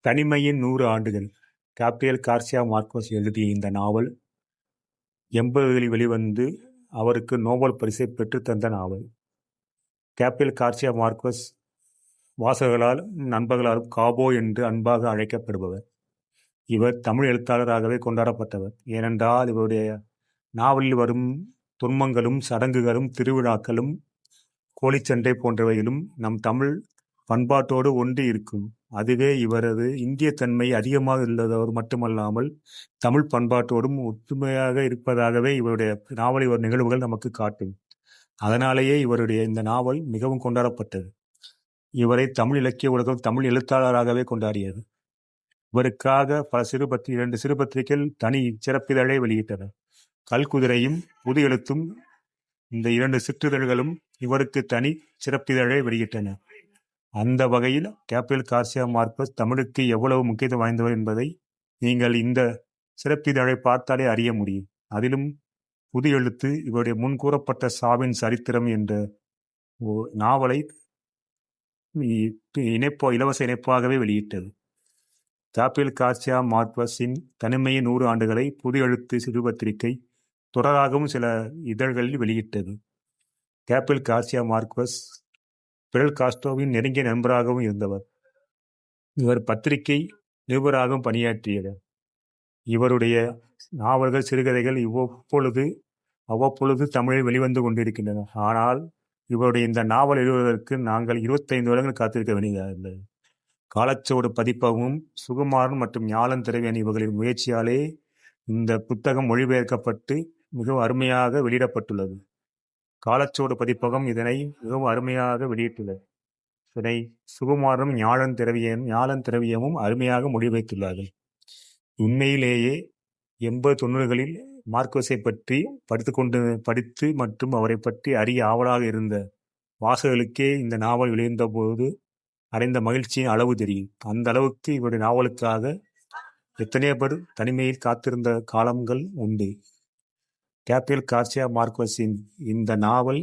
தனிமையின் 100 ஆண்டுகள். Gabriel Garcia Marcus எழுதிய இந்த நாவல் 80களில் வெளிவந்து அவருக்கு நோபல் பரிசை பெற்றுத்தந்த நாவல். காப்ரியல் கார்சியா மார்க்வஸ் வாசகர்களால் நண்பர்களாலும் காபோ என்று அன்பாக அழைக்கப்படுபவர். இவர் தமிழ் எழுத்தாளராகவே கொண்டாடப்பட்டவர். ஏனென்றால் இவருடைய நாவலில் வரும் துன்பங்களும் சடங்குகளும் திருவிழாக்களும் கோழிச்சண்டை போன்றவைகளும் நம் தமிழ் பண்பாட்டோடு ஒன்றி இருக்கும். அதுவே இவரது இந்திய தன்மை அதிகமாக உள்ளதோடு மட்டுமல்லாமல் தமிழ் பண்பாட்டோடும் ஒற்றுமையாக இருப்பதாகவே இவருடைய நாவலில் ஒரு நிகழ்வுகள் நமக்கு காட்டும். அதனாலேயே இவருடைய இந்த நாவல் மிகவும் கொண்டாடப்பட்டது. இவரை தமிழ் இலக்கிய உலகம் தமிழ் எழுத்தாளராகவே கொண்டாடியது. இவருக்காக பல 2 சிறுபத்திரிகைகள் தனி சிறப்பிதழை வெளியிட்டன. கல்குதிரையும் புது எழுத்தும் இந்த 2 சிற்றிதழ்களும் இவருக்கு தனி சிறப்பிதழை வெளியிட்டன. அந்த வகையில் காப்ரியல் கார்சியா மார்க்வஸ் தமிழுக்கு எவ்வளவு முக்கியத்துவம் வாய்ந்தவர் என்பதை நீங்கள் இந்த சிறப்பிதழை பார்த்தாலே அறிய முடியும். அதிலும் புது எழுத்து இவருடைய முன்கூறப்பட்ட சாவின் சரித்திரம் என்ற நாவலை இலவச இணைப்பாகவே வெளியிட்டது. காப்ரியல் கார்சியா மார்க்வஸின் தனிமையின் 100 ஆண்டுகளை புது எழுத்து சிறுபத்திரிகை தொடராகவும் சில இதழ்களில் வெளியிட்டது. காப்ரியல் கார்சியா மார்க்வஸ் பிடல் காஸ்ட்ரோவின் நெருங்கிய நண்பராகவும் இருந்தவர். இவர் பத்திரிகை நிருபராகவும் பணியாற்றியவர். இவருடைய நாவல்கள் சிறுகதைகள் அவ்வப்பொழுது தமிழில் வெளிவந்து கொண்டிருக்கின்றன. ஆனால் இவருடைய இந்த நாவல் எழுதுவதற்கு நாங்கள் 25 வருடங்கள் காத்திருக்க வேண்டியதாக. காலச்சோடு பதிப்பகமும் சுகுமாரன் மற்றும் ஞாலன் திரவியன் இவர்களின் முயற்சியாலே இந்த புத்தகம் மொழிபெயர்க்கப்பட்டு மிகவும் அருமையாக வெளியிடப்பட்டுள்ளது. காலச்சோடு பதிப்பகம் இதனை மிகவும் அருமையாக வெளியிட்டுள்ளது. இதனை சுகுமாரனும் ஞாலன் திரவியமும் அருமையாக மொழிபெயர்த்துள்ளார்கள். உண்மையிலேயே 80-90களில் மார்க்வஸை பற்றி படித்து மற்றும் அவரை பற்றி அறிய ஆவலாக இருந்த வாசகர்களுக்கே இந்த நாவல் வெளிவந்த போது அடைந்த மகிழ்ச்சியின் அளவு தெரியும். அந்த அளவுக்கு இவருடைய நாவலுக்காக எத்தனையோ பேர் தனிமையில் காத்திருந்த காலங்கள் உண்டு. காப்ரியல் கார்சியா மார்க்வஸின் இந்த நாவல்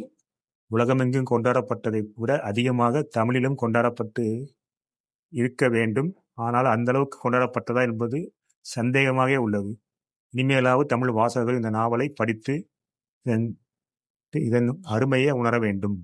உலகமெங்கும் கொண்டாடப்பட்டதை விட அதிகமாக தமிழிலும் கொண்டாடப்பட்டு இருக்க வேண்டும். ஆனால் அந்த அளவுக்கு கொண்டாடப்பட்டதா என்பது சந்தேகமாக உள்ளது. இனிமேலாவது தமிழ் வாசகர்கள் இந்த நாவலை படித்து இதன் அருமையை உணர வேண்டும்.